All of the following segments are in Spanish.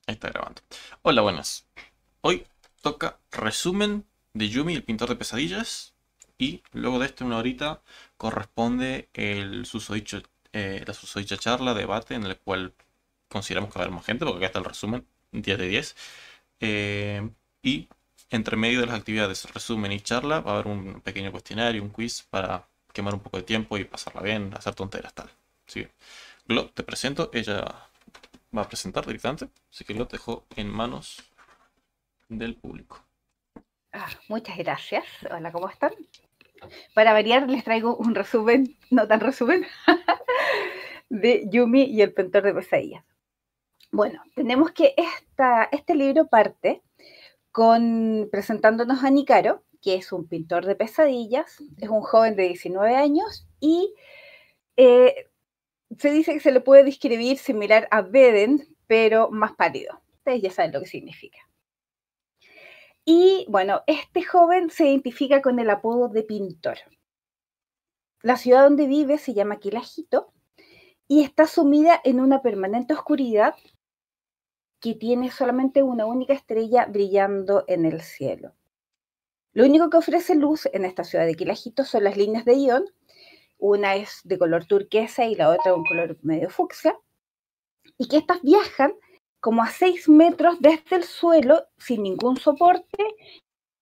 Ahí está grabando. Hola, buenas. Hoy toca resumen de Yumi, el pintor de pesadillas. Y luego de esto, una horita, corresponde la susodicha charla, debate, en el cual consideramos que va a haber más gente, porque acá está el resumen, 10 de 10. Y entre medio de las actividades resumen y charla, va a haber un pequeño cuestionario, un quiz para quemar un poco de tiempo y pasarla bien, hacer tonteras, tal. Así que, Glo, te presento, ella va a presentar directamente, así que lo dejo en manos del público. Muchas gracias. Hola, ¿cómo están? Para variar, les traigo un resumen, no tan resumen, de Yumi y el pintor de pesadillas. Bueno, tenemos que este libro parte presentándonos a Nicaro, que es un pintor de pesadillas, es un joven de 19 años y eh, se dice que se le puede describir similar a Beden, pero más pálido. Ustedes ya saben lo que significa. Y bueno, este joven se identifica con el apodo de pintor. La ciudad donde vive se llama Quilajito y está sumida en una permanente oscuridad que tiene solamente una única estrella brillando en el cielo. Lo único que ofrece luz en esta ciudad de Quilajito son las líneas de ion. Una es de color turquesa y la otra un color medio fucsia, y que estas viajan como a 6 metros desde el suelo sin ningún soporte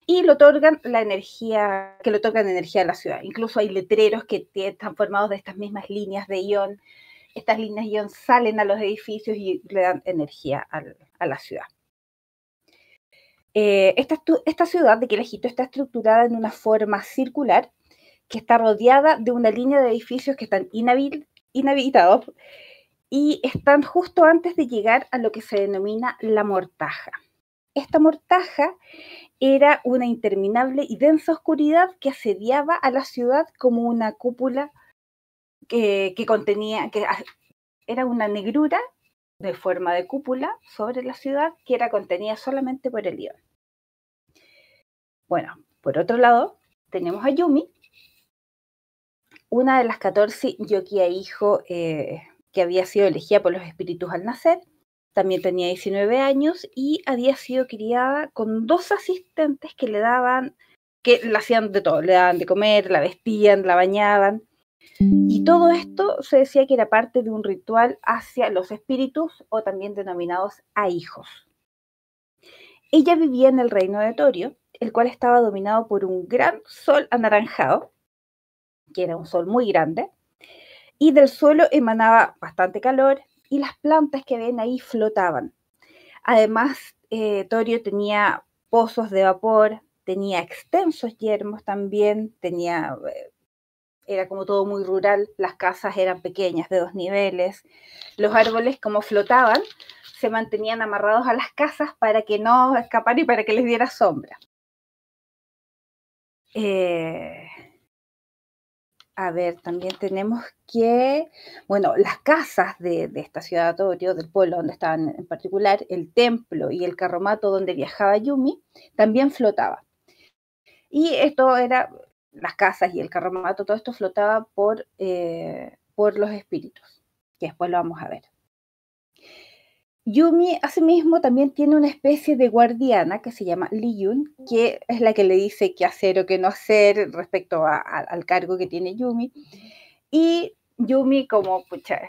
y le otorgan energía a la ciudad. Incluso hay letreros que están formados de estas mismas líneas de ion. Estas líneas ion salen a los edificios y le dan energía a la ciudad. Esta ciudad de Quilajito está estructurada en una forma circular que está rodeada de una línea de edificios que están inhabitados y están justo antes de llegar a lo que se denomina la mortaja. Esta mortaja era una interminable y densa oscuridad que asediaba a la ciudad como una cúpula que era una negrura de forma de cúpula sobre la ciudad que era contenida solamente por el ion. Bueno, por otro lado, tenemos a Yumi, una de las 14 Yokia hijo que había sido elegida por los espíritus al nacer. También tenía 19 años y había sido criada con 2 asistentes que le hacían de todo, le daban de comer, la vestían, la bañaban. Y todo esto se decía que era parte de un ritual hacia los espíritus o también denominados a hijos. Ella vivía en el reino de Torio, el cual estaba dominado por un gran sol anaranjado, que era un sol muy grande, y del suelo emanaba bastante calor y las plantas que ven ahí flotaban. Además, Torio tenía pozos de vapor, tenía extensos yermos también, era como todo muy rural, las casas eran pequeñas, de 2 niveles, los árboles como flotaban, se mantenían amarrados a las casas para que no escaparan y para que les diera sombra. A ver, también tenemos que, bueno, las casas de esta ciudad de Torio, del pueblo donde estaban en particular, el templo y el carromato donde viajaba Yumi, también flotaba. Y esto era, las casas y el carromato, todo esto flotaba por los espíritus, que después lo vamos a ver. Yumi, asimismo, también tiene una especie de guardiana que se llama Liyun, que es la que le dice qué hacer o qué no hacer respecto al cargo que tiene Yumi. Y Yumi, como pucha,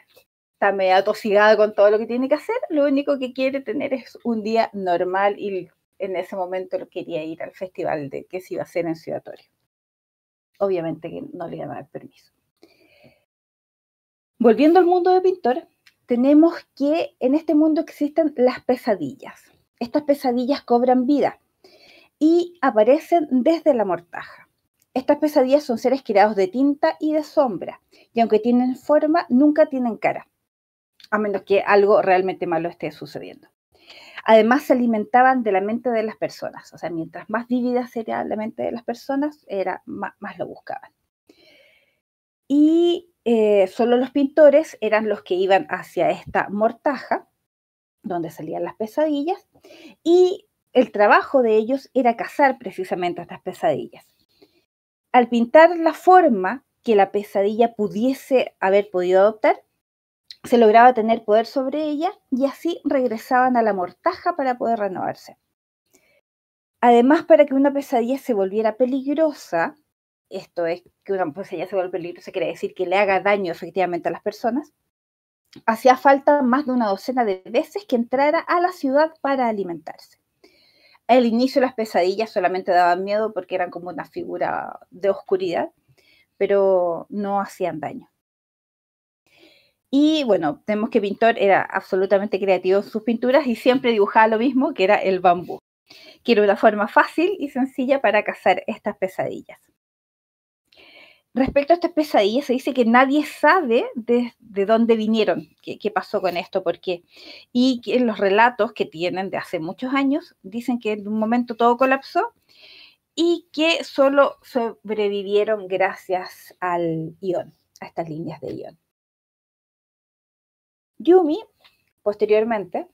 está medio atosigada con todo lo que tiene que hacer, lo único que quiere tener es un día normal y en ese momento lo quería ir al festival que se iba a hacer en Ciudad Torio. Obviamente que no le iban a dar permiso. Volviendo al mundo de pintor, tenemos que en este mundo existen las pesadillas. Estas pesadillas cobran vida y aparecen desde la mortaja. Estas pesadillas son seres creados de tinta y de sombra, y aunque tienen forma, nunca tienen cara, a menos que algo realmente malo esté sucediendo. Además, se alimentaban de la mente de las personas, o sea, mientras más vívida sería la mente de las personas, más lo buscaban. Y solo los pintores eran los que iban hacia esta mortaja, donde salían las pesadillas, y el trabajo de ellos era cazar precisamente estas pesadillas. Al pintar la forma que la pesadilla pudiese haber podido adoptar, se lograba tener poder sobre ella y así regresaban a la mortaja para poder renovarse. Además, para que una pesadilla se volviera peligrosa, esto es que una pesadilla se vuelve peligrosa, quiere decir que le haga daño efectivamente a las personas, hacía falta más de una docena de veces que entrara a la ciudad para alimentarse. Al inicio las pesadillas solamente daban miedo porque eran como una figura de oscuridad, pero no hacían daño. Y bueno, tenemos que Pintor era absolutamente creativo en sus pinturas y siempre dibujaba lo mismo, que era el bambú, que era una forma fácil y sencilla para cazar estas pesadillas. Respecto a estas pesadillas, se dice que nadie sabe de dónde vinieron, qué pasó con esto, por qué. Y que los relatos que tienen de hace muchos años dicen que en un momento todo colapsó y que solo sobrevivieron gracias al ión, a estas líneas de ión. Yumi, posteriormente,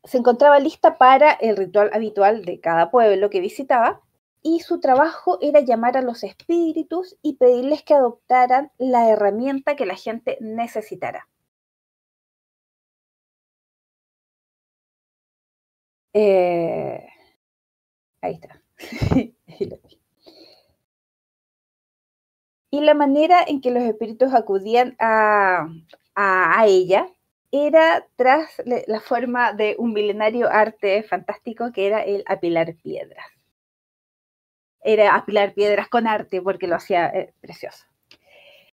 se encontraba lista para el ritual habitual de cada pueblo que visitaba, y su trabajo era llamar a los espíritus y pedirles que adoptaran la herramienta que la gente necesitara. Ahí está. Y la manera en que los espíritus acudían a ella era tras la forma de un milenario arte fantástico que era el apilar piedras. Era apilar piedras con arte porque lo hacía precioso.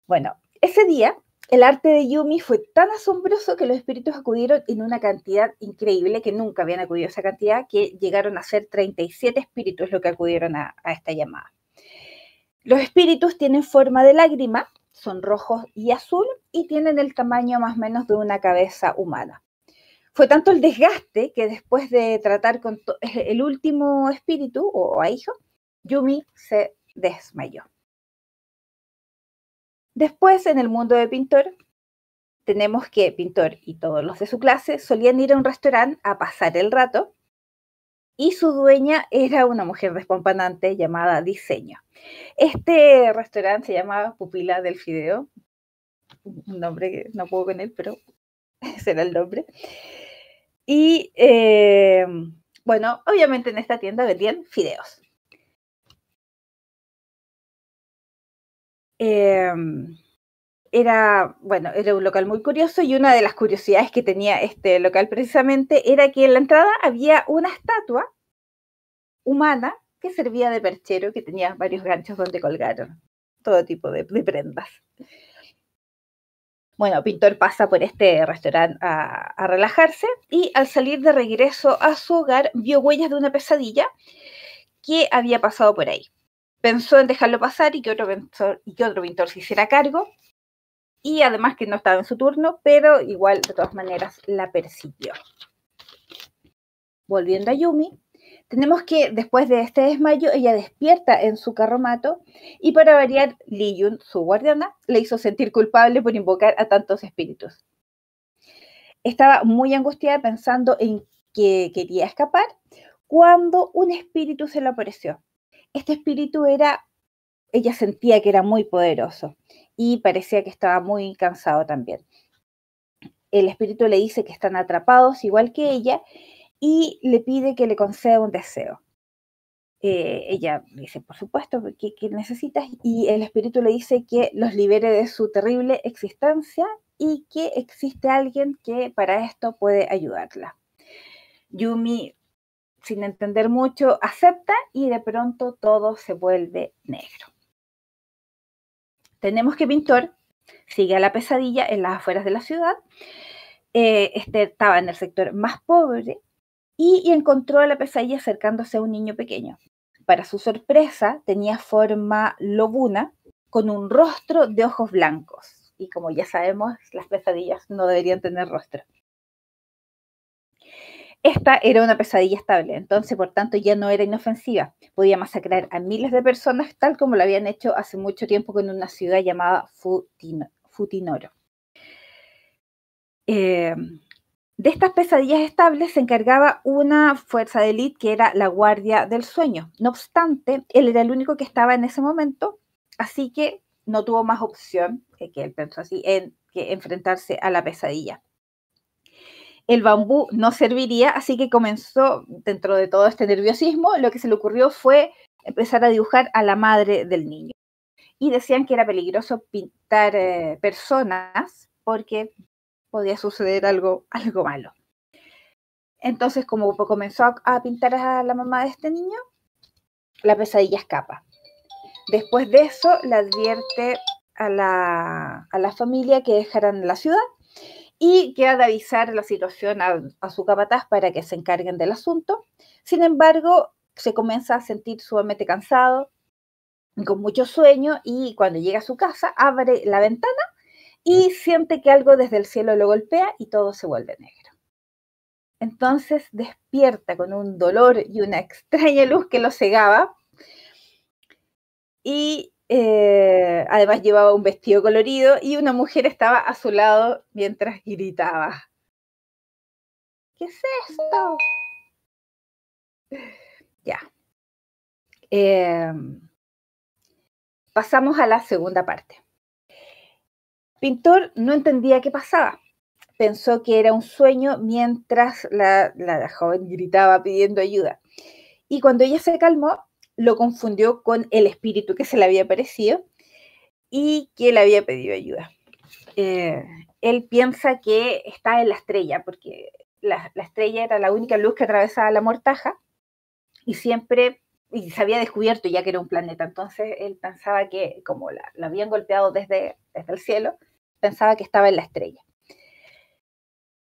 Bueno, ese día el arte de Yumi fue tan asombroso que los espíritus acudieron en una cantidad increíble, que nunca habían acudido a esa cantidad, que llegaron a ser 37 espíritus los que acudieron a esta llamada. Los espíritus tienen forma de lágrima, son rojos y azul y tienen el tamaño más o menos de una cabeza humana. Fue tanto el desgaste que después de tratar con el último espíritu o hijo, Yumi se desmayó. Después, en el mundo de Pintor, tenemos que Pintor y todos los de su clase solían ir a un restaurante a pasar el rato, y su dueña era una mujer despampanante llamada Diseño. Este restaurante se llamaba Pupila del Fideo, un nombre que no puedo con él, pero ese era el nombre. Y bueno, obviamente en esta tienda vendían fideos. Era un local muy curioso, y una de las curiosidades que tenía este local precisamente era que en la entrada había una estatua humana que servía de perchero, que tenía varios ganchos donde colgaron todo tipo de prendas. Bueno, Pintor pasa por este restaurante a relajarse, y al salir de regreso a su hogar vio huellas de una pesadilla que había pasado por ahí. Pensó en dejarlo pasar y que otro pintor se hiciera cargo, y además que no estaba en su turno, pero igual de todas maneras la persiguió. Volviendo a Yumi, tenemos que después de este desmayo ella despierta en su carromato, y para variar Li-Yun, su guardiana, le hizo sentir culpable por invocar a tantos espíritus. Estaba muy angustiada pensando en que quería escapar cuando un espíritu se le apareció. Este espíritu ella sentía que era muy poderoso y parecía que estaba muy cansado también. El espíritu le dice que están atrapados igual que ella y le pide que le conceda un deseo. Ella dice, por supuesto, ¿qué necesitas? Y el espíritu le dice que los libere de su terrible existencia y que existe alguien que para esto puede ayudarla. Yumi, sin entender mucho, acepta, y de pronto todo se vuelve negro. Tenemos que Pintor sigue a la pesadilla en las afueras de la ciudad. Estaba en el sector más pobre y encontró a la pesadilla acercándose a un niño pequeño. Para su sorpresa, tenía forma lobuna con un rostro de ojos blancos. Y como ya sabemos, las pesadillas no deberían tener rostro. Esta era una pesadilla estable, entonces por tanto ya no era inofensiva. Podía masacrar a miles de personas, tal como lo habían hecho hace mucho tiempo con una ciudad llamada Futinoro. De estas pesadillas estables se encargaba una fuerza de élite que era la Guardia del Sueño. No obstante, él era el único que estaba en ese momento, así que no tuvo más opción, que él pensó así, que enfrentarse a la pesadilla. El bambú no serviría, así que comenzó, dentro de todo este nerviosismo, lo que se le ocurrió fue empezar a dibujar a la madre del niño. Y decían que era peligroso pintar personas porque podía suceder algo malo. Entonces, como comenzó a pintar a la mamá de este niño, la pesadilla escapa. Después de eso, le advierte a la familia que dejaran la ciudad y que ha de avisar la situación a su capataz para que se encarguen del asunto. Sin embargo, se comienza a sentir sumamente cansado, con mucho sueño, y cuando llega a su casa, abre la ventana y siente que algo desde el cielo lo golpea y todo se vuelve negro. Entonces despierta con un dolor y una extraña luz que lo cegaba, y además llevaba un vestido colorido y una mujer estaba a su lado mientras gritaba: ¿qué es esto? Ya. Pasamos a la segunda parte. Pintor no entendía qué pasaba. Pensó que era un sueño mientras la joven gritaba pidiendo ayuda. Y cuando ella se calmó, lo confundió con el espíritu que se le había aparecido y que le había pedido ayuda. Él piensa que está en la estrella, porque la estrella era la única luz que atravesaba la mortaja, y siempre, y se había descubierto ya que era un planeta. Entonces él pensaba que, como la habían golpeado desde el cielo, pensaba que estaba en la estrella.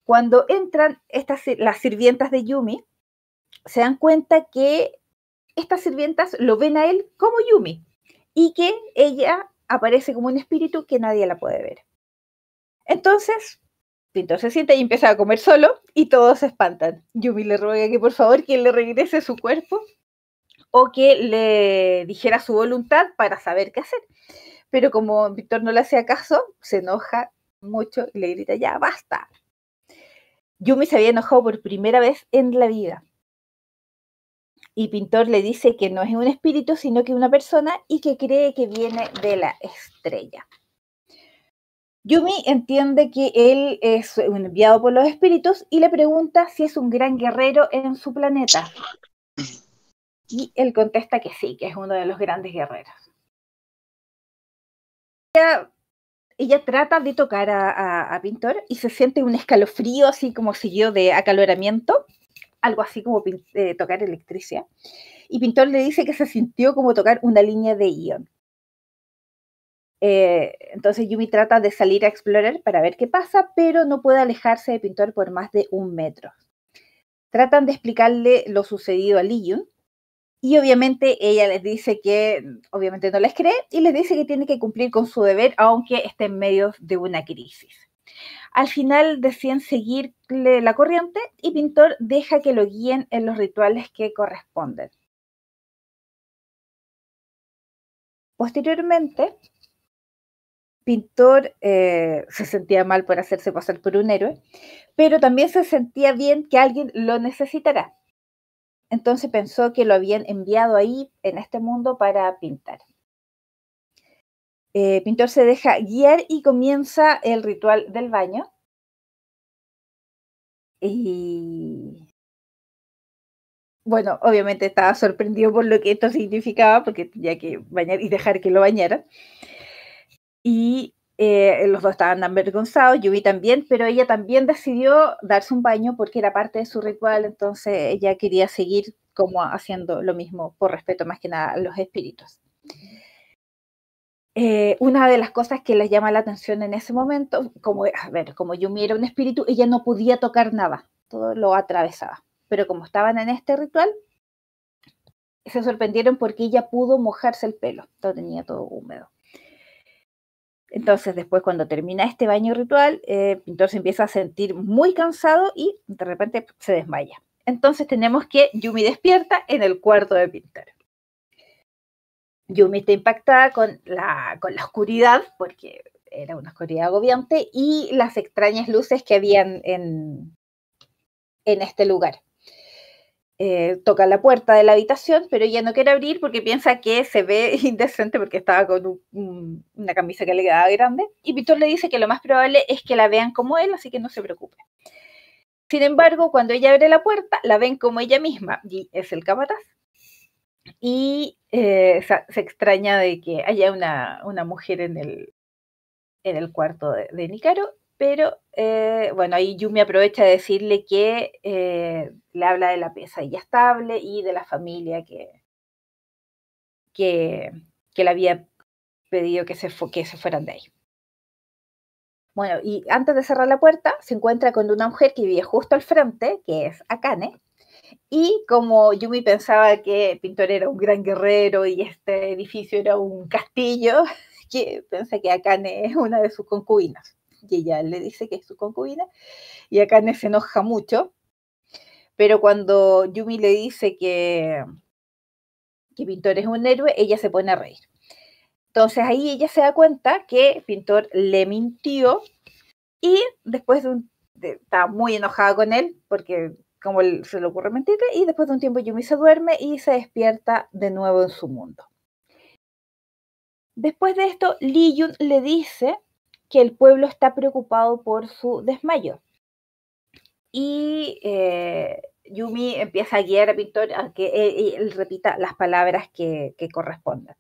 Cuando entran las sirvientas de Yumi, se dan cuenta que estas sirvientas lo ven a él como Yumi, y que ella aparece como un espíritu que nadie la puede ver. Entonces, Pintor se sienta y empieza a comer solo, y todos se espantan. Yumi le ruega que por favor que le regrese su cuerpo, o que le dijera su voluntad para saber qué hacer. Pero como Víctor no le hacía caso, se enoja mucho y le grita: ya, basta. Yumi se había enojado por primera vez en la vida. Y Pintor le dice que no es un espíritu, sino que una persona, y que cree que viene de la estrella. Yumi entiende que él es un enviado por los espíritus y le pregunta si es un gran guerrero en su planeta. Y él contesta que sí, que es uno de los grandes guerreros. Ella trata de tocar a Pintor y se siente un escalofrío así como seguido de acaloramiento, algo así como tocar electricidad. Y Pintor le dice que se sintió como tocar una línea de ion. Entonces Yumi trata de salir a explorar para ver qué pasa, pero no puede alejarse de Pintor por más de 1 metro. Tratan de explicarle lo sucedido a Lee-Yun, y obviamente ella les dice que obviamente no les cree, y les dice que tiene que cumplir con su deber aunque esté en medio de una crisis. Al final deciden seguirle la corriente, y Pintor deja que lo guíen en los rituales que corresponden. Posteriormente, Pintor se sentía mal por hacerse pasar por un héroe, pero también se sentía bien que alguien lo necesitara. Entonces pensó que lo habían enviado ahí, en este mundo, para pintar. Pintor se deja guiar y comienza el ritual del baño. Y bueno, obviamente estaba sorprendido por lo que esto significaba, porque tenía que bañar y dejar que lo bañara. Y los dos estaban avergonzados, Yumi también, pero ella también decidió darse un baño porque era parte de su ritual. Entonces ella quería seguir como haciendo lo mismo, por respeto más que nada a los espíritus. Una de las cosas que les llama la atención en ese momento, como Yumi era un espíritu, ella no podía tocar nada, todo lo atravesaba. Pero como estaban en este ritual, se sorprendieron porque ella pudo mojarse el pelo, lo tenía todo húmedo. Entonces después, cuando termina este baño ritual, Pintor se empieza a sentir muy cansado y de repente se desmaya. Entonces tenemos que Yumi despierta en el cuarto de Pintor. Yumi está impactada con la oscuridad, porque era una oscuridad agobiante, y las extrañas luces que habían en este lugar. toca la puerta de la habitación, pero ella no quiere abrir porque piensa que se ve indecente porque estaba con una camisa que le quedaba grande. Y Pintor le dice que lo más probable es que la vean como él, así que no se preocupe. Sin embargo, cuando ella abre la puerta, la ven como ella misma, y es el capataz. Y se extraña de que haya una mujer en el cuarto de Nikaro, pero bueno, ahí Yumi aprovecha de decirle que le habla de la pesadilla estable y de la familia que le había pedido que se fueran de ahí. Bueno, y antes de cerrar la puerta, se encuentra con una mujer que vive justo al frente, que es Akane, y como Yumi pensaba que Pintor era un gran guerrero y este edificio era un castillo, que piensa que Akane es una de sus concubinas. Y ella le dice que es su concubina, y Akane se enoja mucho, pero cuando Yumi le dice que Pintor es un héroe, ella se pone a reír. Entonces ahí ella se da cuenta que Pintor le mintió, y después estaba muy enojada con él, porque como se le ocurre mentirle, y después de un tiempo Yumi se duerme y se despierta de nuevo en su mundo. Después de esto, Lee Jun le dice que el pueblo está preocupado por su desmayo. Y Yumi empieza a guiar a Pintor a que él repita las palabras que correspondan.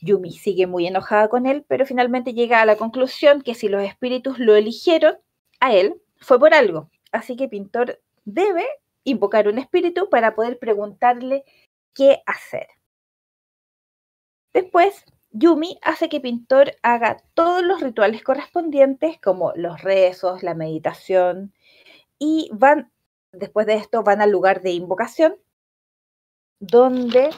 Yumi sigue muy enojada con él, pero finalmente llega a la conclusión que si los espíritus lo eligieron a él, fue por algo. Así que Pintor debe invocar un espíritu para poder preguntarle qué hacer. Después, Yumi hace que Pintor haga todos los rituales correspondientes, como los rezos, la meditación, y después de esto van al lugar de invocación, donde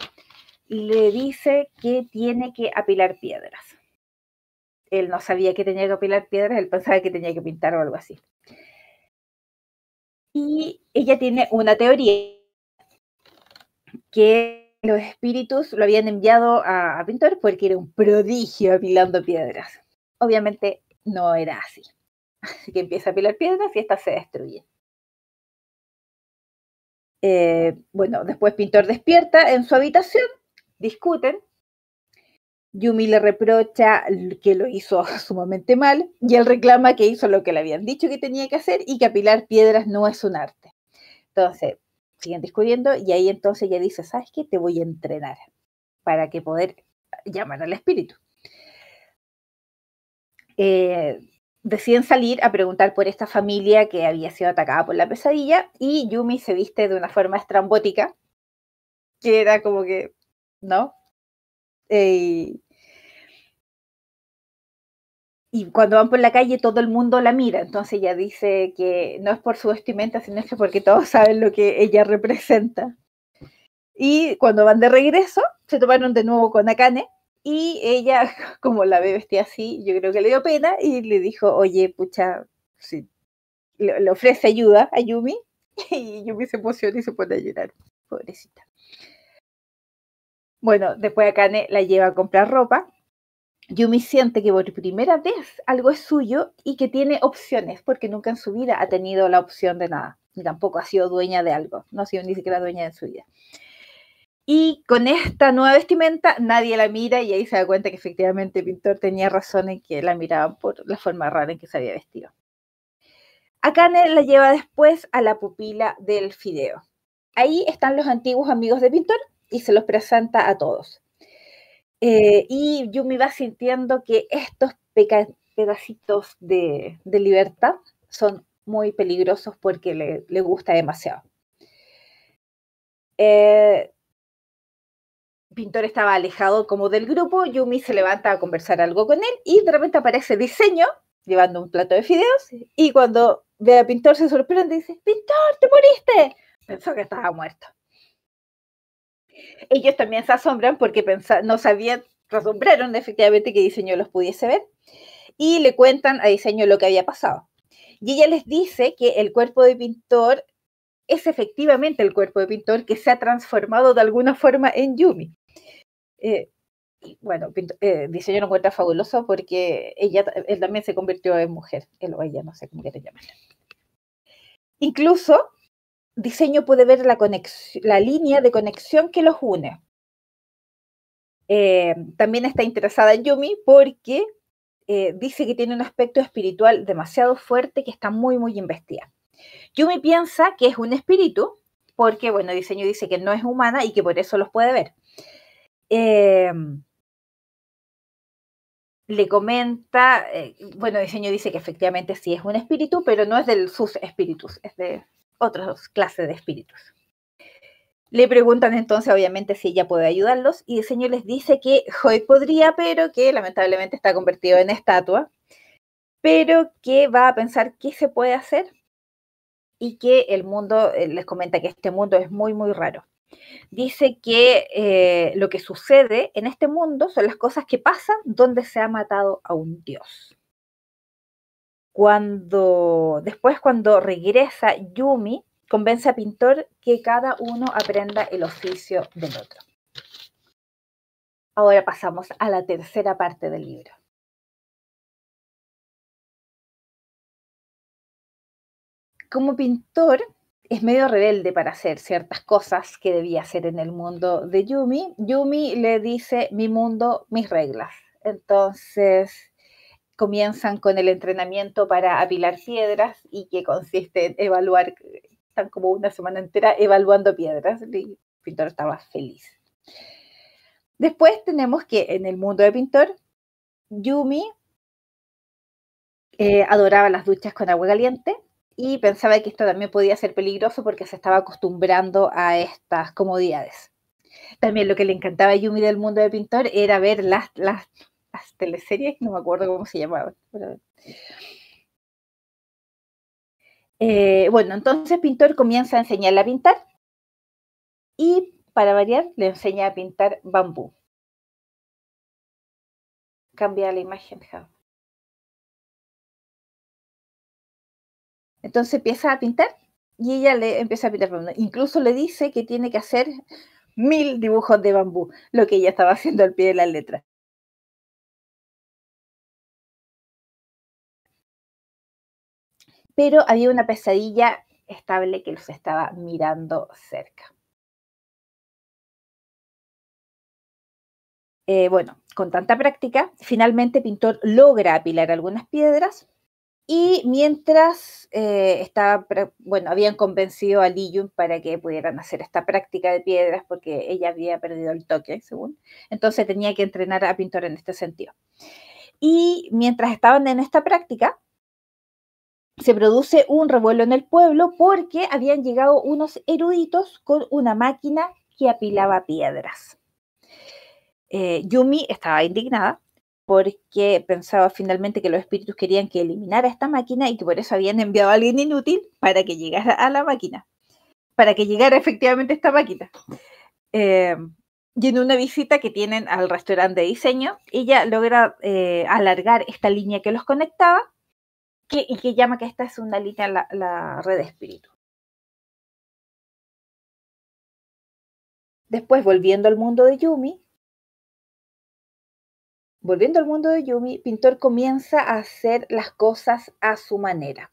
le dice que tiene que apilar piedras. Él no sabía que tenía que apilar piedras, él pensaba que tenía que pintar o algo así. Y ella tiene una teoría que los espíritus lo habían enviado a Pintor porque era un prodigio apilando piedras. Obviamente no era así. Así que empieza a apilar piedras y estas se destruyen. Bueno, después Pintor despierta en su habitación, discuten. Yumi le reprocha que lo hizo sumamente mal y él reclama que hizo lo que le habían dicho que tenía que hacer y que apilar piedras no es un arte. Entonces, siguen discutiendo y ahí entonces ella dice, ¿sabes qué? Te voy a entrenar para que poder llamar al espíritu. Deciden salir a preguntar por esta familia que había sido atacada por la pesadilla y Yumi se viste de una forma estrambótica, que era como que, ¿no? Y cuando van por la calle todo el mundo la mira, entonces ella dice que no es por su vestimenta, sino que porque todos saben lo que ella representa. Y cuando van de regreso, se toparon de nuevo con Akane, y ella, como la ve vestida así, yo creo que le dio pena, y le dijo, oye, pucha, sí. Le ofrece ayuda a Yumi, y Yumi se emociona y se pone a llorar, pobrecita. Bueno, después Akane la lleva a comprar ropa. Yumi siente que por primera vez algo es suyo y que tiene opciones, porque nunca en su vida ha tenido la opción de nada, ni tampoco ha sido dueña de algo, no ha sido ni siquiera dueña de su vida. Y con esta nueva vestimenta nadie la mira y ahí se da cuenta que efectivamente Pintor tenía razón en que la miraban por la forma rara en que se había vestido. Akane la lleva después a la pupila del Fideo. Ahí están los antiguos amigos de Pintor y se los presenta a todos. Y Yumi va sintiendo que estos pedacitos de libertad son muy peligrosos porque le gusta demasiado. Pintor estaba alejado como del grupo, Yumi se levanta a conversar algo con él y de repente aparece Diseño llevando un plato de fideos y cuando ve a Pintor se sorprende y dice, ¡Pintor, te moriste! Pensó que estaba muerto. Ellos también se asombran porque no sabían, se asombraron efectivamente que Diseño los pudiese ver y le cuentan a Diseño lo que había pasado. Y ella les dice que el cuerpo de Pintor es efectivamente el cuerpo de Pintor que se ha transformado de alguna forma en Yumi. Y bueno, Diseño lo encuentra fabuloso porque él también se convirtió en mujer, él o ella, no sé cómo quieren llamarla. Incluso Diseño puede ver la línea de conexión que los une. También está interesada en Yumi porque dice que tiene un aspecto espiritual demasiado fuerte que está muy, muy investigada. Yumi piensa que es un espíritu porque, bueno, Diseño dice que no es humana y que por eso los puede ver. Le comenta, bueno, Diseño dice que efectivamente sí es un espíritu, pero no es de sus espíritus, es de otras clases de espíritus. Le preguntan entonces, obviamente, si ella puede ayudarlos, y Diseño les dice que Joy podría, pero que lamentablemente está convertido en estatua, pero que va a pensar qué se puede hacer y que el mundo, les comenta que este mundo es muy, muy raro. Dice que lo que sucede en este mundo son las cosas que pasan donde se ha matado a un dios. Después, cuando regresa Yumi, convence a Pintor que cada uno aprenda el oficio del otro. Ahora pasamos a la tercera parte del libro. Como Pintor, es medio rebelde para hacer ciertas cosas que debía hacer en el mundo de Yumi. Yumi le dice, mi mundo, mis reglas. Entonces, comienzan con el entrenamiento para apilar piedras y que consiste en evaluar, están como una semana entera evaluando piedras. Y Pintor estaba feliz. Después tenemos que en el mundo de Pintor, Yumi adoraba las duchas con agua caliente y pensaba que esto también podía ser peligroso porque se estaba acostumbrando a estas comodidades. También lo que le encantaba a Yumi del mundo de Pintor era ver las teleseries, no me acuerdo cómo se llamaban. Pero... bueno, entonces Pintor comienza a enseñarle a pintar y, para variar, le enseña a pintar bambú. Cambia la imagen, Jao. Entonces empieza a pintar y ella le empieza a pintar bambú. Incluso le dice que tiene que hacer 1000 dibujos de bambú, lo que ella estaba haciendo al pie de la letra. Pero había una pesadilla estable que los estaba mirando cerca. Bueno, con tanta práctica, finalmente Pintor logra apilar algunas piedras y mientras habían convencido a Li Yun para que pudieran hacer esta práctica de piedras porque ella había perdido el toque, según. Entonces tenía que entrenar a Pintor en este sentido. Y mientras estaban en esta práctica, se produce un revuelo en el pueblo porque habían llegado unos eruditos con una máquina que apilaba piedras. Yumi estaba indignada porque pensaba finalmente que los espíritus querían que eliminara esta máquina y que por eso habían enviado a alguien inútil para que llegara a la máquina, para que llegara efectivamente esta máquina. Y en una visita que tienen al restaurante de diseño, ella logra alargar esta línea que los conectaba y que llama que esta es una línea, la red de espíritu. Después, volviendo al mundo de Yumi, Pintor comienza a hacer las cosas a su manera.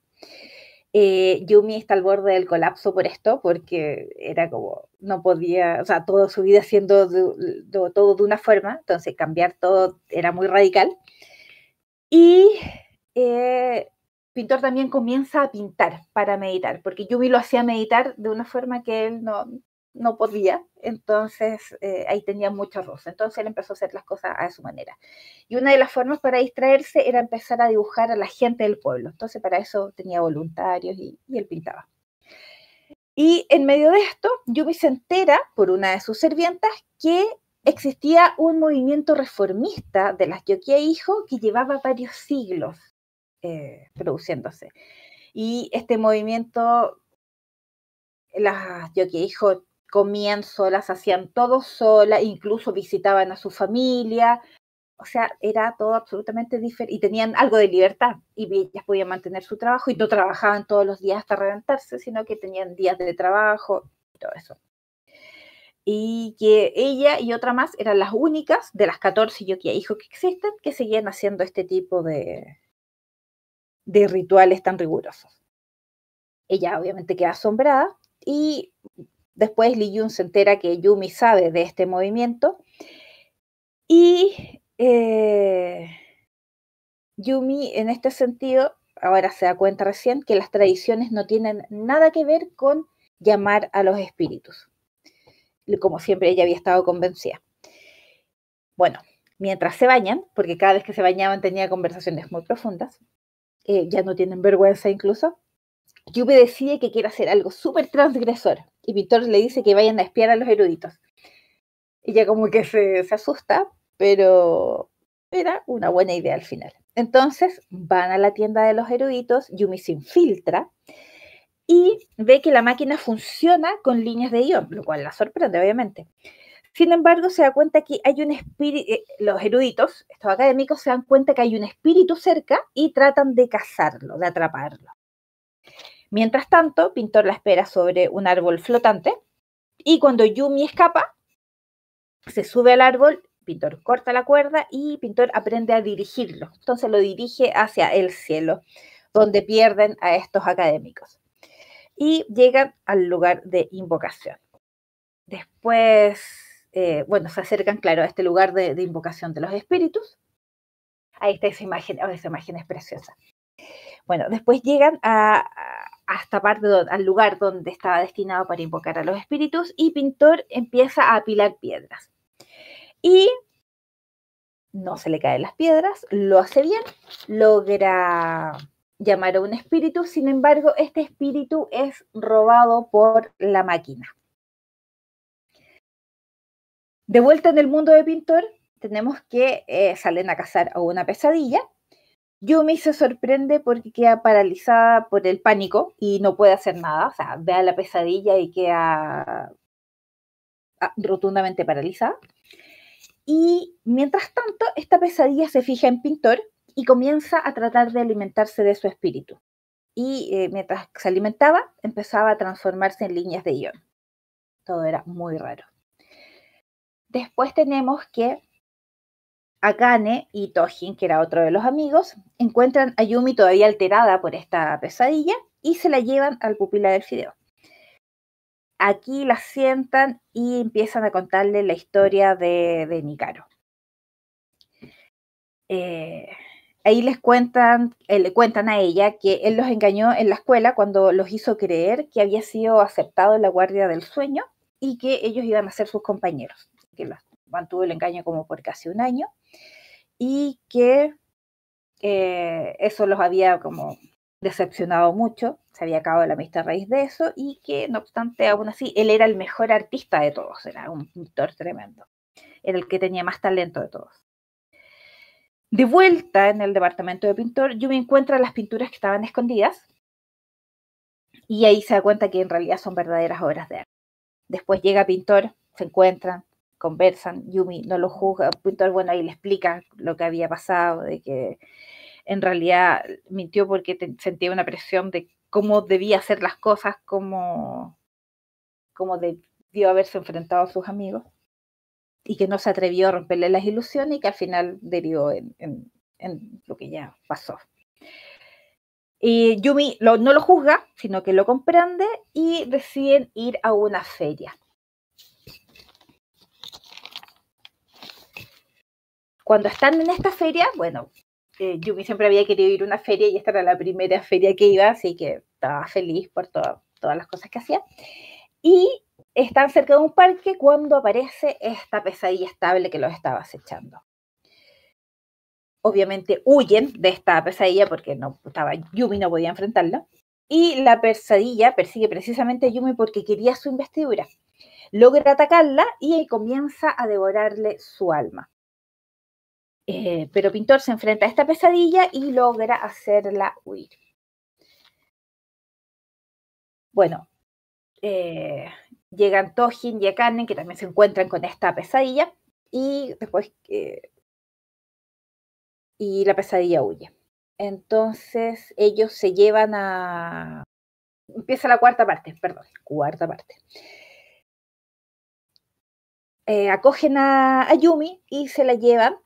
Yumi está al borde del colapso por esto, porque era como, no podía, o sea, toda su vida haciendo todo de una forma, entonces cambiar todo era muy radical. Y Pintor también comienza a pintar para meditar, porque Yumi lo hacía meditar de una forma que él no podía, entonces ahí tenía mucho roce. Entonces él empezó a hacer las cosas a su manera. Y una de las formas para distraerse era empezar a dibujar a la gente del pueblo. Entonces para eso tenía voluntarios y él pintaba. Y en medio de esto, Yumi se entera por una de sus sirvientas que existía un movimiento reformista de las Yokia Hijo que llevaba varios siglos produciéndose. Y este movimiento, las Yokia Hijo comían solas, hacían todo solas, incluso visitaban a su familia. O sea, era todo absolutamente diferente y tenían algo de libertad y ellas podían mantener su trabajo y no trabajaban todos los días hasta reventarse, sino que tenían días de trabajo y todo eso. Y que ella y otra más eran las únicas de las 14 Yokia Hijo que existen que seguían haciendo este tipo de rituales tan rigurosos. Ella obviamente queda asombrada y después Lee Jun se entera que Yumi sabe de este movimiento y Yumi en este sentido ahora se da cuenta recién que las tradiciones no tienen nada que ver con llamar a los espíritus, como siempre ella había estado convencida. Bueno, mientras se bañan, porque cada vez que se bañaban tenía conversaciones muy profundas, ya no tienen vergüenza incluso, Yumi decide que quiere hacer algo súper transgresor y Pintor le dice que vayan a espiar a los eruditos. Ella como que se asusta, pero era una buena idea al final. Entonces van a la tienda de los eruditos, Yumi se infiltra y ve que la máquina funciona con líneas de ion, lo cual la sorprende obviamente. Sin embargo, se da cuenta que hay un espíritu, los eruditos, estos académicos, se dan cuenta que hay un espíritu cerca y tratan de cazarlo, de atraparlo. Mientras tanto, Pintor la espera sobre un árbol flotante y cuando Yumi escapa, se sube al árbol, Pintor corta la cuerda y Pintor aprende a dirigirlo. Entonces lo dirige hacia el cielo, donde pierden a estos académicos. Y llegan al lugar de invocación. Después, bueno, se acercan, claro, a este lugar de invocación de los espíritus. Ahí está esa imagen es preciosa. Bueno, después llegan a esta parte, al lugar donde estaba destinado para invocar a los espíritus y Pintor empieza a apilar piedras. Y no se le caen las piedras, lo hace bien, logra llamar a un espíritu, sin embargo, este espíritu es robado por la máquina. De vuelta en el mundo de Pintor, tenemos que salen a cazar a una pesadilla. Yumi se sorprende porque queda paralizada por el pánico y no puede hacer nada, o sea, ve a la pesadilla y queda rotundamente paralizada. Y mientras tanto, esta pesadilla se fija en Pintor y comienza a tratar de alimentarse de su espíritu. Y mientras se alimentaba, empezaba a transformarse en líneas de ion. Todo era muy raro. Después tenemos que Akane y Tojin, que era otro de los amigos, encuentran a Yumi todavía alterada por esta pesadilla y se la llevan al pupila del fideo. Aquí la sientan y empiezan a contarle la historia de Mikaro. Ahí le cuentan a ella que él los engañó en la escuela cuando los hizo creer que había sido aceptado en la guardia del sueño y que ellos iban a ser sus compañeros, que los mantuvo el engaño como por casi un año y que eso los había como decepcionado mucho, se había acabado la amistad a raíz de eso y que no obstante aún así él era el mejor artista de todos, era un pintor tremendo, era el que tenía más talento de todos. De vuelta en el departamento de Pintor, Yumi encuentra las pinturas que estaban escondidas y ahí se da cuenta que en realidad son verdaderas obras de arte. Después llega Pintor, se encuentran, conversan, Yumi no lo juzga, Pintor, bueno, ahí le explica lo que había pasado, de que en realidad mintió porque sentía una presión de cómo debía hacer las cosas, cómo debió haberse enfrentado a sus amigos y que no se atrevió a romperle las ilusiones y que al final derivó en lo que ya pasó. Y Yumi no lo juzga, sino que lo comprende y deciden ir a una feria. Cuando están en esta feria, bueno, Yumi siempre había querido ir a una feria y esta era la primera feria que iba, así que estaba feliz por todas las cosas que hacía. Y están cerca de un parque cuando aparece esta pesadilla estable que los estaba acechando. Obviamente huyen de esta pesadilla porque Yumi no podía enfrentarla. Y la pesadilla persigue precisamente a Yumi porque quería su investidura. Logra atacarla y comienza a devorarle su alma. Pero Pintor se enfrenta a esta pesadilla y logra hacerla huir. Bueno, llegan Tojin y Akane, que también se encuentran con esta pesadilla, y después y la pesadilla huye. Entonces ellos se llevan a... Empieza la cuarta parte. Acogen a Yumi y se la llevan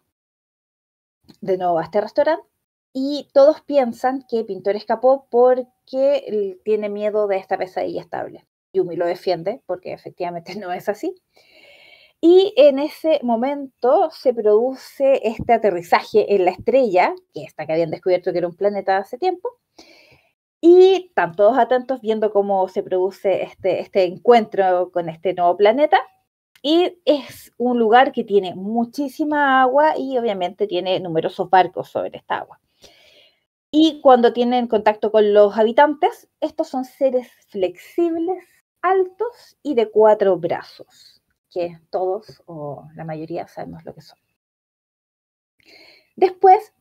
de nuevo a este restaurante y todos piensan que Pintor escapó porque tiene miedo de esta pesadilla estable. Yumi lo defiende porque efectivamente no es así. Y en ese momento se produce este aterrizaje en la estrella, que esta que habían descubierto que era un planeta hace tiempo, y están todos atentos viendo cómo se produce este encuentro con este nuevo planeta. Y es un lugar que tiene muchísima agua y obviamente tiene numerosos barcos sobre esta agua. Y cuando tienen contacto con los habitantes, estos son seres flexibles, altos y de 4 brazos, que todos o la mayoría sabemos lo que son. Después,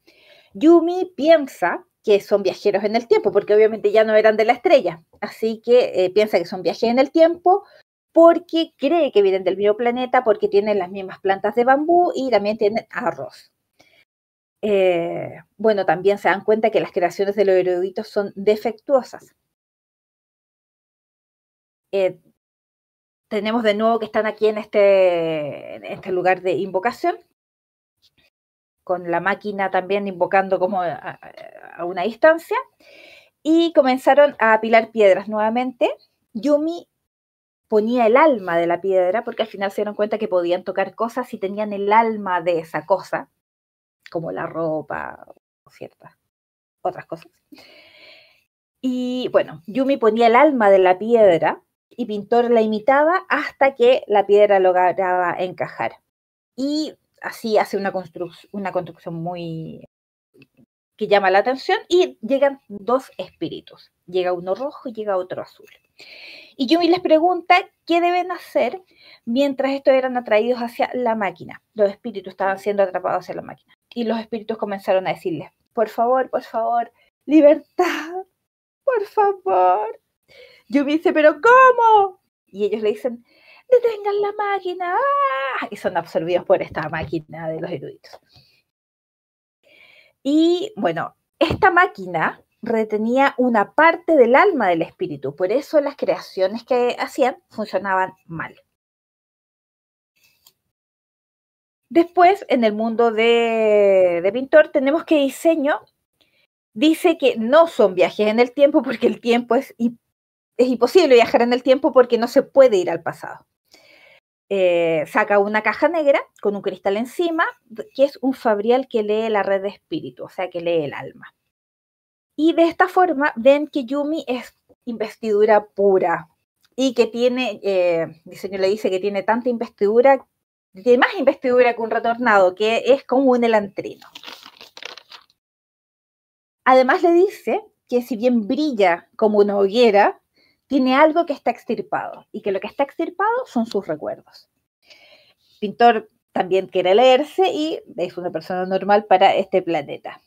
Yumi piensa que son viajeros en el tiempo, porque obviamente ya no eran de la estrella, así que piensa que son viajeros en el tiempo porque cree que vienen del mismo planeta, porque tienen las mismas plantas de bambú y también tienen arroz. Bueno, también se dan cuenta que las creaciones de los eruditos son defectuosas. Tenemos de nuevo que están aquí en este lugar de invocación, con la máquina también invocando como a una distancia, y comenzaron a apilar piedras nuevamente. Yumi ponía el alma de la piedra, porque al final se dieron cuenta que podían tocar cosas y tenían el alma de esa cosa, como la ropa o ciertas otras cosas. Y bueno, Yumi ponía el alma de la piedra y Pintor la imitaba hasta que la piedra lograba encajar. Y así hace una construcción muy que llama la atención, y llegan 2 espíritus. Llega uno rojo y llega otro azul. Y Yumi les pregunta qué deben hacer mientras estos eran atraídos hacia la máquina. Los espíritus estaban siendo atrapados hacia la máquina. Y los espíritus comenzaron a decirles, por favor, libertad, por favor. Yumi dice, ¿pero cómo? Y ellos le dicen, detengan la máquina. ¡Ah! Y son absorbidos por esta máquina de los eruditos. Y bueno, esta máquina retenía una parte del alma del espíritu, por eso las creaciones que hacían funcionaban mal. Después, en el mundo de Pintor, tenemos que Diseño dice que no son viajes en el tiempo, porque el tiempo es imposible viajar en el tiempo porque no se puede ir al pasado. Saca una caja negra con un cristal encima, que es un fabrial que lee la red de espíritu, o sea, que lee el alma. Y de esta forma ven que Yumi es investidura pura y que tiene, Diseño le dice que tiene tanta investidura, tiene más investidura que un retornado, que es como un elantrino. Además le dice que si bien brilla como una hoguera, tiene algo que está extirpado, y que lo que está extirpado son sus recuerdos. Pintor también quiere leerse y es una persona normal para este planeta.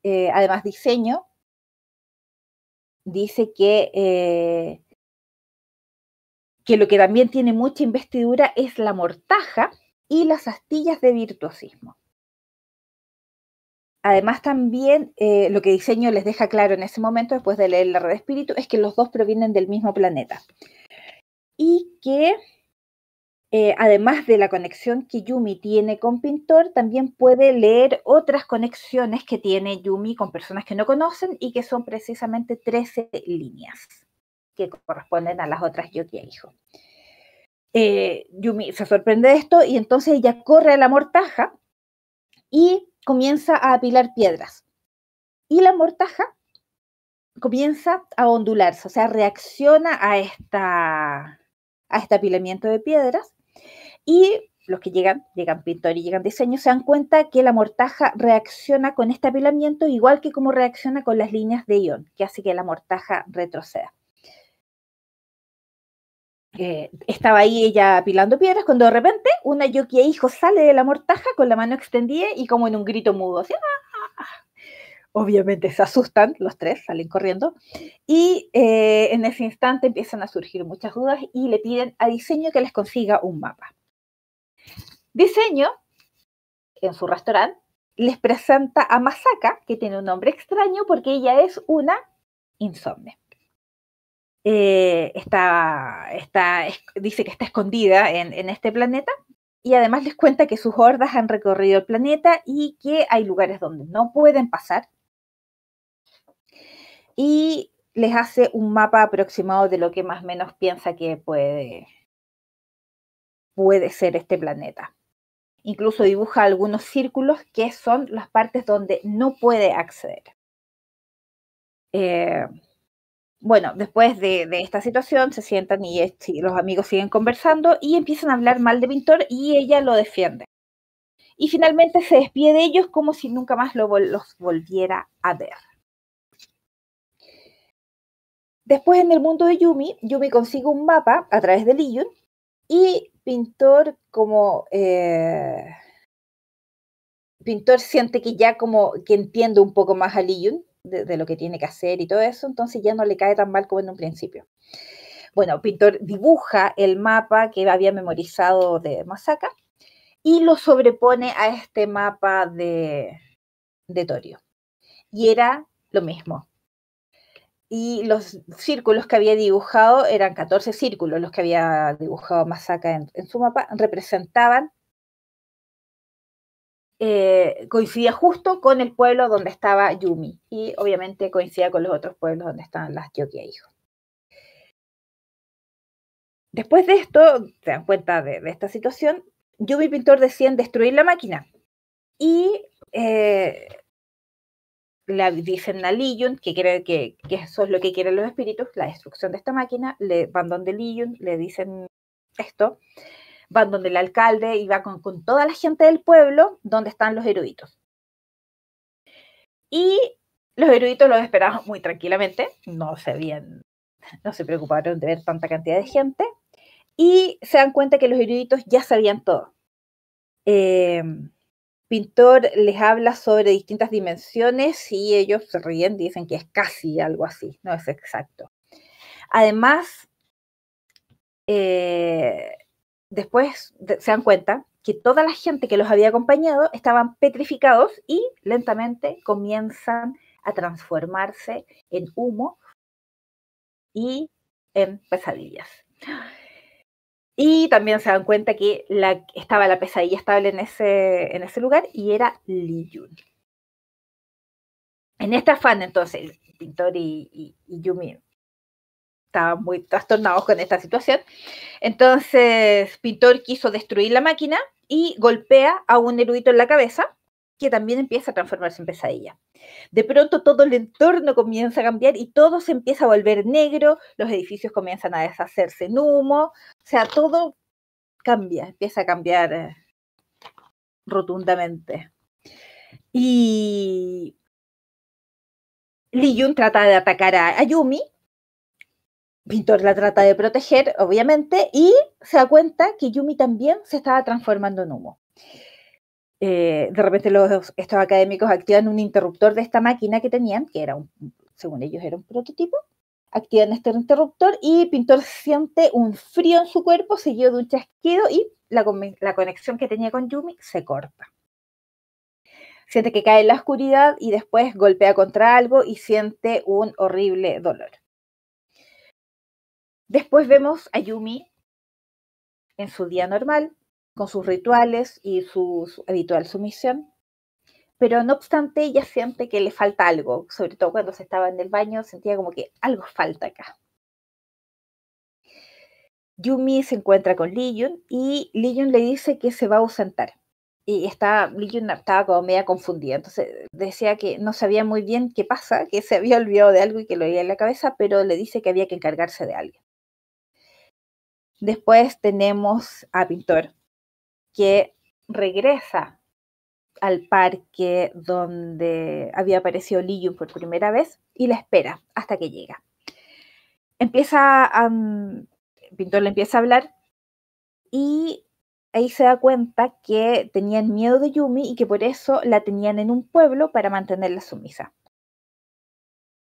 Además, Diseño dice que lo que también tiene mucha investidura es la mortaja y las astillas de virtuosismo. Además, también lo que Diseño les deja claro en ese momento, después de leer la red de espíritu, es que los dos provienen del mismo planeta. Y que, además de la conexión que Yumi tiene con Pintor, también puede leer otras conexiones que tiene Yumi con personas que no conocen, y que son precisamente 13 líneas, que corresponden a las otras Yoki e Hijo. Yumi se sorprende de esto, y entonces ella corre a la mortaja y comienza a apilar piedras. Y la mortaja comienza a ondularse, o sea, reacciona a este apilamiento de piedras, y los que llegan Pintor y llegan Diseño, se dan cuenta que la mortaja reacciona con este apilamiento igual que como reacciona con las líneas de ion, que hace que la mortaja retroceda. Estaba ahí ella apilando piedras, cuando de repente una Yoki e Hijo sale de la mortaja con la mano extendida y como en un grito mudo, así, ¡ah! Obviamente se asustan, los 3 salen corriendo, y en ese instante empiezan a surgir muchas dudas y le piden a Diseño que les consiga un mapa. Diseño, en su restaurante, les presenta a Masaka, que tiene un nombre extraño porque ella es una insomne. Dice que está escondida en este planeta, y además les cuenta que sus hordas han recorrido el planeta y que hay lugares donde no pueden pasar. Y les hace un mapa aproximado de lo que más o menos piensa que puede ser este planeta. Incluso dibuja algunos círculos que son las partes donde no puede acceder. Bueno, después de esta situación se sientan y los amigos siguen conversando y empiezan a hablar mal de Pintor y ella lo defiende. Y finalmente se despide de ellos como si nunca más los volviera a ver. Después en el mundo de Yumi consigue un mapa a través de Liyun y Pintor Pintor siente que ya como que entiende un poco más a Liyun de lo que tiene que hacer y todo eso, entonces ya no le cae tan mal como en un principio. Bueno, Pintor dibuja el mapa que había memorizado de Masaka y lo sobrepone a este mapa de Torio. Y era lo mismo. Y los círculos que había dibujado, eran 14 círculos los que había dibujado Masaka en su mapa, representaban, coincidía justo con el pueblo donde estaba Yumi. Y obviamente coincidía con los otros pueblos donde estaban las Yokia hijos. Después de esto, se dan cuenta de esta situación, Yumi y Pintor deciden destruir la máquina. Y le dicen a Liyun que eso es lo que quieren los espíritus, la destrucción de esta máquina. Van donde Liyun, le dicen esto. Van donde el alcalde y va con toda la gente del pueblo donde están los eruditos. Y los eruditos los esperaban muy tranquilamente, no se preocuparon de ver tanta cantidad de gente. Y se dan cuenta que los eruditos ya sabían todo. Pintor les habla sobre distintas dimensiones y ellos se ríen, dicen que es casi algo así, no es exacto. Además, después se dan cuenta que toda la gente que los había acompañado estaban petrificados y lentamente comienzan a transformarse en humo y en pesadillas. Y también se dan cuenta que estaba la pesadilla estable en ese lugar y era Liyun. En este afán, entonces, Pintor y Yumi estaban muy trastornados con esta situación. Entonces, Pintor quiso destruir la máquina y golpea a un erudito en la cabeza, que también empieza a transformarse en pesadilla. De pronto todo el entorno comienza a cambiar y todo se empieza a volver negro, los edificios comienzan a deshacerse en humo, o sea, todo cambia, empieza a cambiar rotundamente. Y Liyun trata de atacar a Yumi, Pintor la trata de proteger, obviamente, y se da cuenta que Yumi también se estaba transformando en humo. De repente estos académicos activan un interruptor de esta máquina que tenían, que era según ellos era un prototipo, activan este interruptor y Pintor siente un frío en su cuerpo seguido de un chasquido y la conexión que tenía con Yumi se corta. Siente que cae en la oscuridad y después golpea contra algo y siente un horrible dolor. Después vemos a Yumi en su día normal, con sus rituales y su habitual sumisión, pero no obstante ella siente que le falta algo, sobre todo cuando se estaba en el baño, sentía como que algo falta acá. Yumi se encuentra con Liyun y Liyun le dice que se va a ausentar. Y Liyun estaba como media confundida, entonces decía que no sabía muy bien qué pasa, que se había olvidado de algo y que lo había en la cabeza, pero le dice que había que encargarse de alguien. Después tenemos a Pintor, que regresa al parque donde había aparecido Liyun por primera vez y la espera hasta que llega. Pintor le empieza a hablar y ahí se da cuenta que tenían miedo de Yumi y que por eso la tenían en un pueblo para mantenerla sumisa.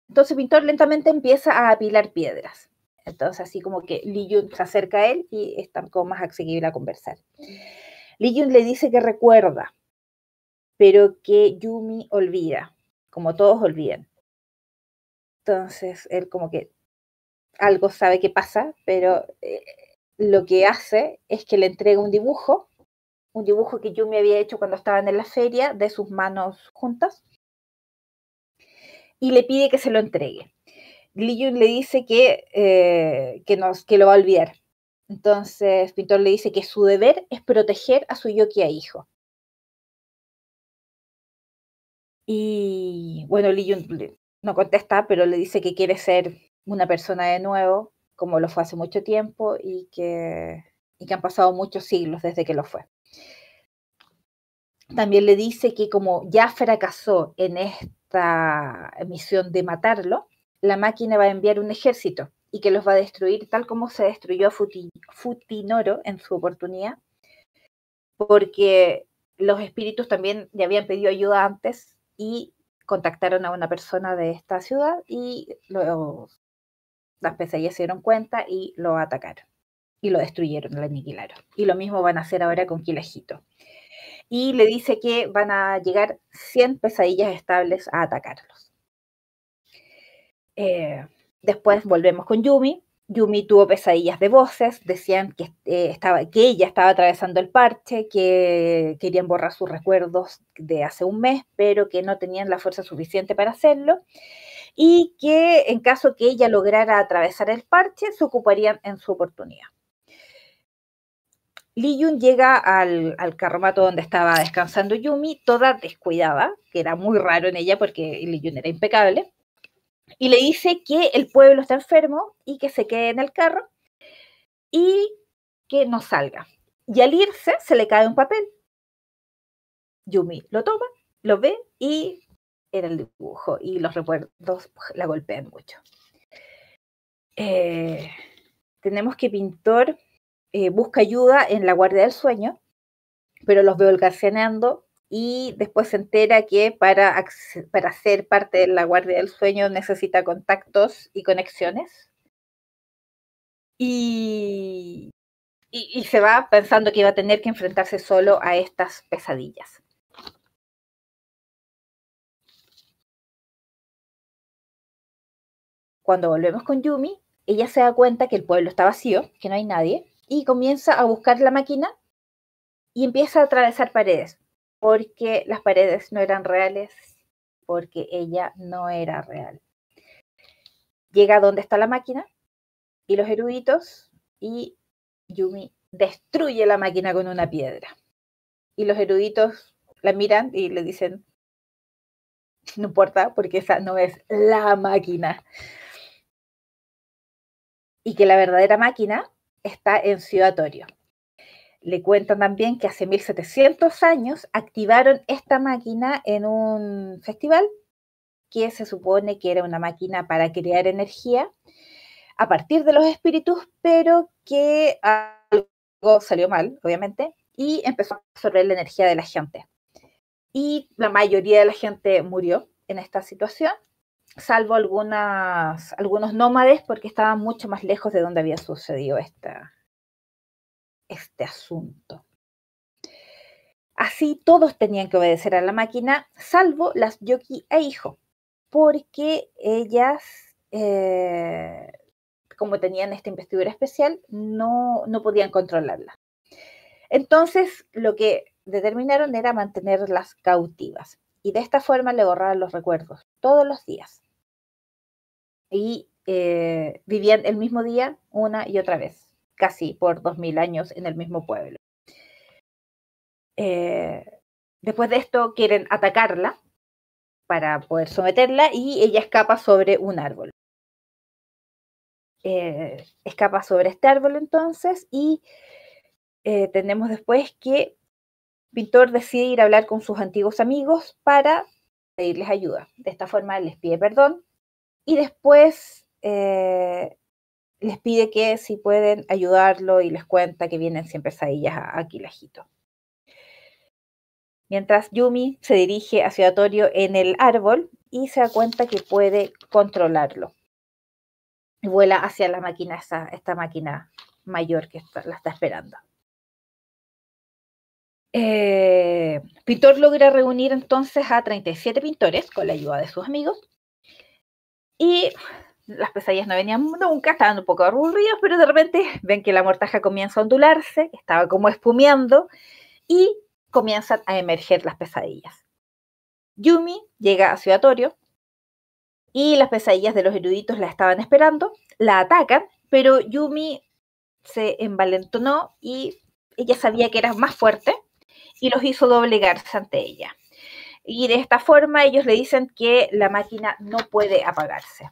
Entonces Pintor lentamente empieza a apilar piedras. Entonces así como que Liyun se acerca a él y están como más accesible a conversar. Liyun le dice que recuerda, pero que Yumi olvida, como todos olvidan. Entonces él como que algo sabe que pasa, pero lo que hace es que le entrega un dibujo que Yumi había hecho cuando estaban en la feria, de sus manos juntas, y le pide que se lo entregue. Lee Jun le dice que lo va a olvidar. Entonces, Pintor le dice que su deber es proteger a su Yokia hijo. Y bueno, Lee Jun no contesta, pero le dice que quiere ser una persona de nuevo, como lo fue hace mucho tiempo, y que han pasado muchos siglos desde que lo fue. También le dice que como ya fracasó en esta misión de matarlo, la máquina va a enviar un ejército y que los va a destruir tal como se destruyó a Futinoro en su oportunidad, porque los espíritus también le habían pedido ayuda antes y contactaron a una persona de esta ciudad y las pesadillas se dieron cuenta y lo atacaron y lo destruyeron, lo aniquilaron. Y lo mismo van a hacer ahora con Quilajito. Y le dice que van a llegar 100 pesadillas estables a atacarlos. Después volvemos con Yumi. Yumi tuvo pesadillas de voces, decían que ella estaba atravesando el parche, que querían borrar sus recuerdos de hace un mes, pero que no tenían la fuerza suficiente para hacerlo, y que en caso que ella lograra atravesar el parche, se ocuparían en su oportunidad. Lee Jun llega al carromato donde estaba descansando Yumi, toda descuidada, que era muy raro en ella porque Lee Jun era impecable, y le dice que el pueblo está enfermo y que se quede en el carro y que no salga. Y al irse se le cae un papel. Yumi lo toma, lo ve y era el dibujo y los recuerdos la golpean mucho. Tenemos que Pintor busca ayuda en la guardia del sueño, pero los veo holgazaneando y después se entera que para ser parte de la guardia del sueño necesita contactos y conexiones. Y se va pensando que iba a tener que enfrentarse solo a estas pesadillas. Cuando volvemos con Yumi, ella se da cuenta que el pueblo está vacío, que no hay nadie, y comienza a buscar la máquina y empieza a atravesar paredes, porque las paredes no eran reales, porque ella no era real. Llega a donde está la máquina y los eruditos, y Yumi destruye la máquina con una piedra. Y los eruditos la miran y le dicen, no importa, porque esa no es la máquina. Y que la verdadera máquina está en Ciudad Torio. Le cuentan también que hace 1700 años activaron esta máquina en un festival que se supone que era una máquina para crear energía a partir de los espíritus, pero que algo salió mal, obviamente, y empezó a absorber la energía de la gente. Y la mayoría de la gente murió en esta situación, salvo algunos nómades, porque estaban mucho más lejos de donde había sucedido este asunto. Así todos tenían que obedecer a la máquina, salvo las Yoki e hijo, porque ellas, como tenían esta investidura especial, no podían controlarla. Entonces, lo que determinaron era mantenerlas cautivas, y de esta forma le borraban los recuerdos todos los días. Y vivían el mismo día una y otra vez, casi por 2000 años en el mismo pueblo. Después de esto quieren atacarla para poder someterla y ella escapa sobre un árbol. Escapa sobre este árbol entonces y tenemos después que Pintor decide ir a hablar con sus antiguos amigos para pedirles ayuda. De esta forma les pide perdón y después les pide que si pueden ayudarlo y les cuenta que vienen siempre pesadillas a Quilajito. Mientras Yumi se dirige hacia Torio en el árbol y se da cuenta que puede controlarlo. Y vuela hacia la máquina, esta máquina mayor que la está esperando. Pintor logra reunir entonces a 37 pintores con la ayuda de sus amigos. Y las pesadillas no venían nunca, estaban un poco aburridas, pero de repente ven que la mortaja comienza a ondularse, estaba como espumeando y comienzan a emerger las pesadillas. Yumi llega a Ciudad Torio Y las pesadillas de los eruditos la estaban esperando, la atacan, pero Yumi se envalentonó y ella sabía que era más fuerte y los hizo doblegarse ante ella. Y de esta forma ellos le dicen que la máquina no puede apagarse.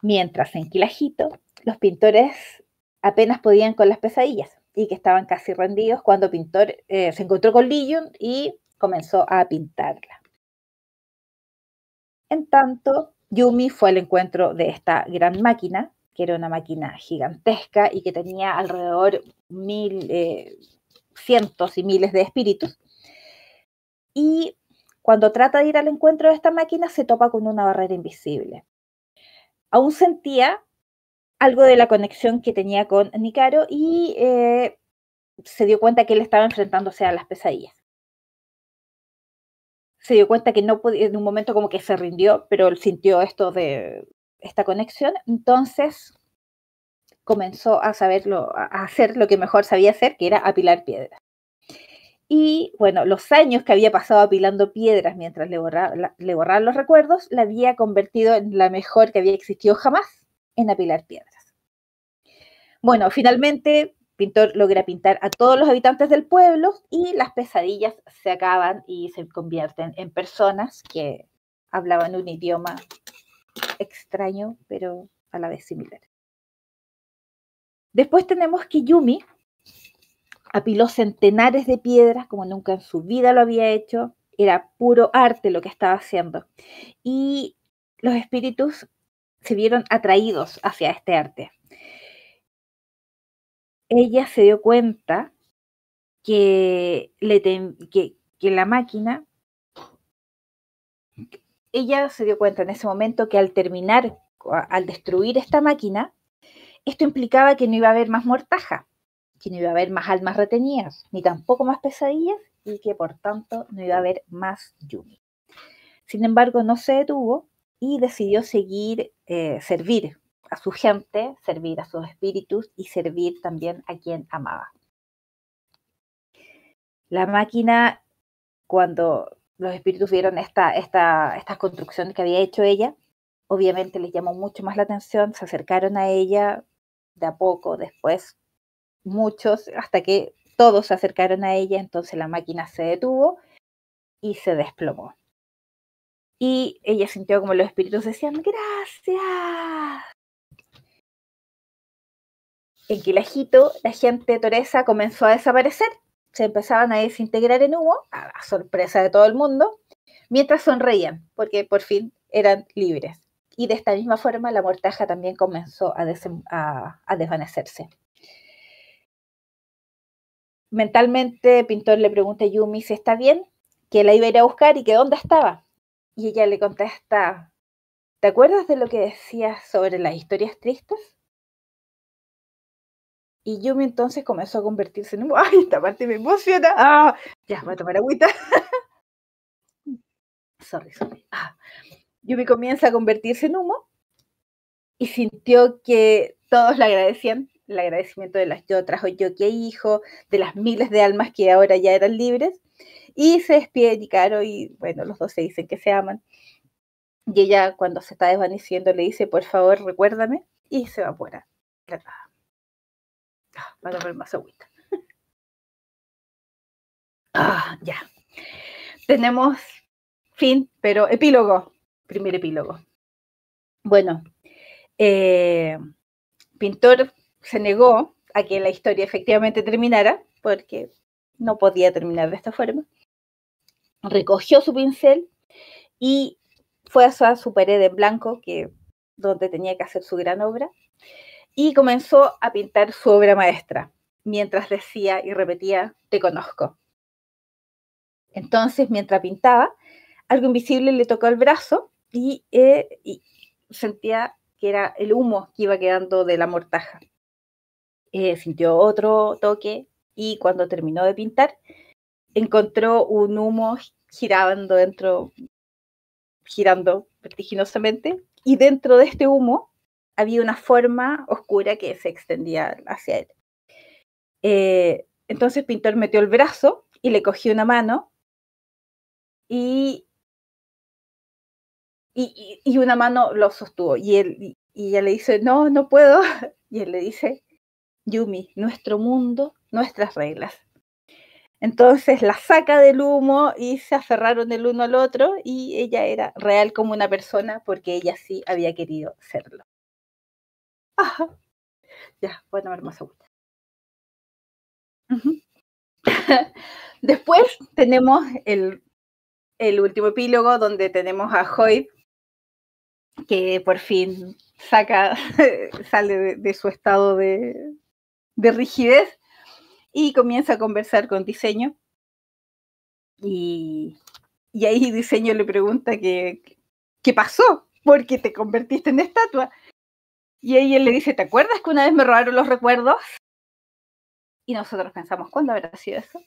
Mientras en Quilajito, los pintores apenas podían con las pesadillas y que estaban casi rendidos cuando Pintor se encontró con Liyun y comenzó a pintarla. En tanto, Yumi fue al encuentro de esta gran máquina, que era una máquina gigantesca y que tenía alrededor cientos y miles de espíritus. Y cuando trata de ir al encuentro de esta máquina, se topa con una barrera invisible. Aún sentía algo de la conexión que tenía con Nikaro y se dio cuenta que él estaba enfrentándose a las pesadillas. Se dio cuenta que no podía, en un momento como que se rindió, pero él sintió esto de esta conexión, entonces comenzó a hacer lo que mejor sabía hacer, que era apilar piedras. Y bueno, los años que había pasado apilando piedras mientras le borraban los recuerdos, la había convertido en la mejor que había existido jamás en apilar piedras. Bueno, finalmente Pintor logra pintar a todos los habitantes del pueblo y las pesadillas se acaban y se convierten en personas que hablaban un idioma extraño, pero a la vez similar. Después tenemos que Yumi apiló centenares de piedras como nunca en su vida lo había hecho. Era puro arte lo que estaba haciendo. Y los espíritus se vieron atraídos hacia este arte. Ella se dio cuenta que la máquina, ella se dio cuenta en ese momento que al destruir esta máquina, esto implicaba que no iba a haber más mortaja, que no iba a haber más almas retenidas, ni tampoco más pesadillas, y que por tanto no iba a haber más Yumi. Sin embargo, no se detuvo y decidió seguir servir a su gente, servir a sus espíritus y servir también a quien amaba. La máquina, cuando los espíritus vieron estas construcciones que había hecho ella, obviamente les llamó mucho más la atención, se acercaron a ella de a poco, después muchos, hasta que todos se acercaron a ella, entonces la máquina se detuvo y se desplomó. Y ella sintió como los espíritus decían, ¡gracias! En Quilajito, la gente toresa comenzó a desaparecer, se empezaban a desintegrar en humo, a la sorpresa de todo el mundo, mientras sonreían, porque por fin eran libres. Y de esta misma forma la mortaja también comenzó a desvanecerse. Mentalmente, Pintor le pregunta a Yumi si está bien, que la iba a ir a buscar y que dónde estaba. Y ella le contesta, ¿te acuerdas de lo que decías sobre las historias tristes? Y Yumi entonces comenzó a convertirse en humo. ¡Ay, esta parte me emociona! ¡Ah! Ya, voy a tomar agüita. Sorry. Yumi comienza a convertirse en humo y sintió que todos le agradecían, el agradecimiento de las otras Oyoki e hijo, de las miles de almas que ahora ya eran libres, y se despide de Nikaro y bueno, los dos se dicen que se aman. Y ella, cuando se está desvaneciendo, le dice, por favor, recuérdame, y se evapora. Va a tomar más agüita. Ya. Tenemos fin, pero epílogo. Primer epílogo. Bueno, Pintor se negó a que la historia efectivamente terminara, porque no podía terminar de esta forma. Recogió su pincel y fue a su pared en blanco, donde tenía que hacer su gran obra, y comenzó a pintar su obra maestra, mientras decía y repetía, te conozco. Entonces, mientras pintaba, algo invisible le tocó el brazo y sentía que era el humo que iba quedando de la mortaja. Sintió otro toque y cuando terminó de pintar, encontró un humo girando vertiginosamente, y dentro de este humo había una forma oscura que se extendía hacia él. Entonces Pintor metió el brazo y le cogió una mano y y una mano lo sostuvo. Y ella le dice, no, no puedo. Y él le dice, Yumi, nuestro mundo, nuestras reglas. Entonces la saca del humo y se aferraron el uno al otro y ella era real como una persona porque ella sí había querido serlo. Ajá. Ya, bueno, hermosa agüita. Después tenemos el último epílogo donde tenemos a Hoyt que por fin sale de su estado de rigidez y comienza a conversar con Diseño. Y ahí Diseño le pregunta qué pasó, porque te convertiste en estatua. Y ahí él le dice, ¿te acuerdas que una vez me robaron los recuerdos? Y nosotros pensamos, ¿cuándo habrá sido eso?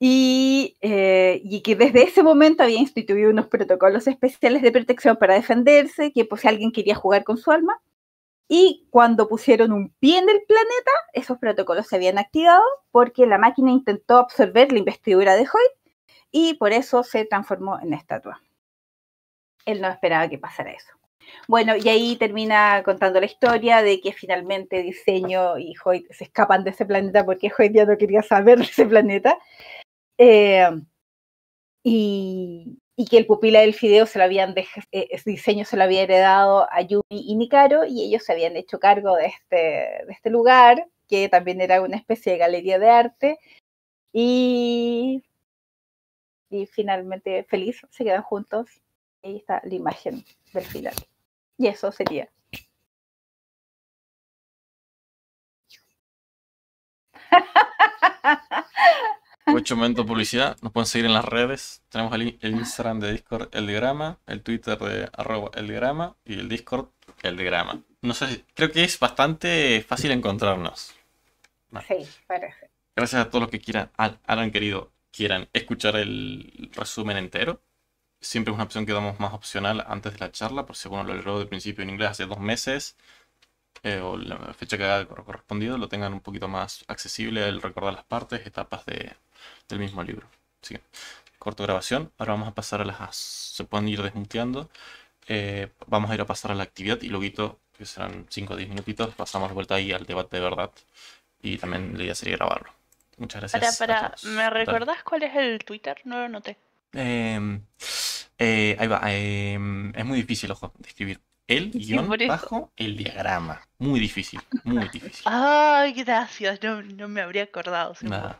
Y que desde ese momento había instituido unos protocolos especiales de protección para defenderse, que pues si alguien quería jugar con su alma. Y cuando pusieron un pie en el planeta, esos protocolos se habían activado porque la máquina intentó absorber la investidura de Hoyt y por eso se transformó en estatua. Él no esperaba que pasara eso. Bueno, y ahí termina contando la historia de que finalmente Diseño y Hoyt se escapan de ese planeta porque Hoyt ya no quería saber de ese planeta. Y que el pupila del Fideo ese diseño se lo había heredado a Yumi y Nikaro, y ellos se habían hecho cargo de este lugar, que también era una especie de galería de arte, y finalmente feliz, se quedan juntos, y ahí está la imagen del final. Y eso sería. Aprovecho un momento de publicidad, nos pueden seguir en las redes. Tenemos el Instagram de Discord Eldegrama, el Twitter de @Eldegrama y el Discord Eldegrama. No sé, creo que es bastante fácil encontrarnos. Sí, parece. Gracias a todos los que quieran escuchar el resumen entero. Siempre es una opción que damos más opcional antes de la charla, por si uno lo leyó de principio en inglés hace 2 meses, o la fecha que haya correspondido, lo tengan un poquito más accesible el recordar las partes, etapas del mismo libro. Así que, corto grabación. Ahora vamos a pasar a las... Se pueden ir desmuteando. Vamos a ir a pasar a la actividad y luego, que serán 5 o 10 minutitos, pasamos de vuelta ahí al debate de verdad. Y también la idea sería grabarlo. Muchas gracias. Para, ¿me recordás cuál es el Twitter? No lo noté. Ahí va. Es muy difícil, ojo, de escribir. El guión bajo el diagrama. Muy difícil, muy difícil. Ay, gracias. No me habría acordado. Nada.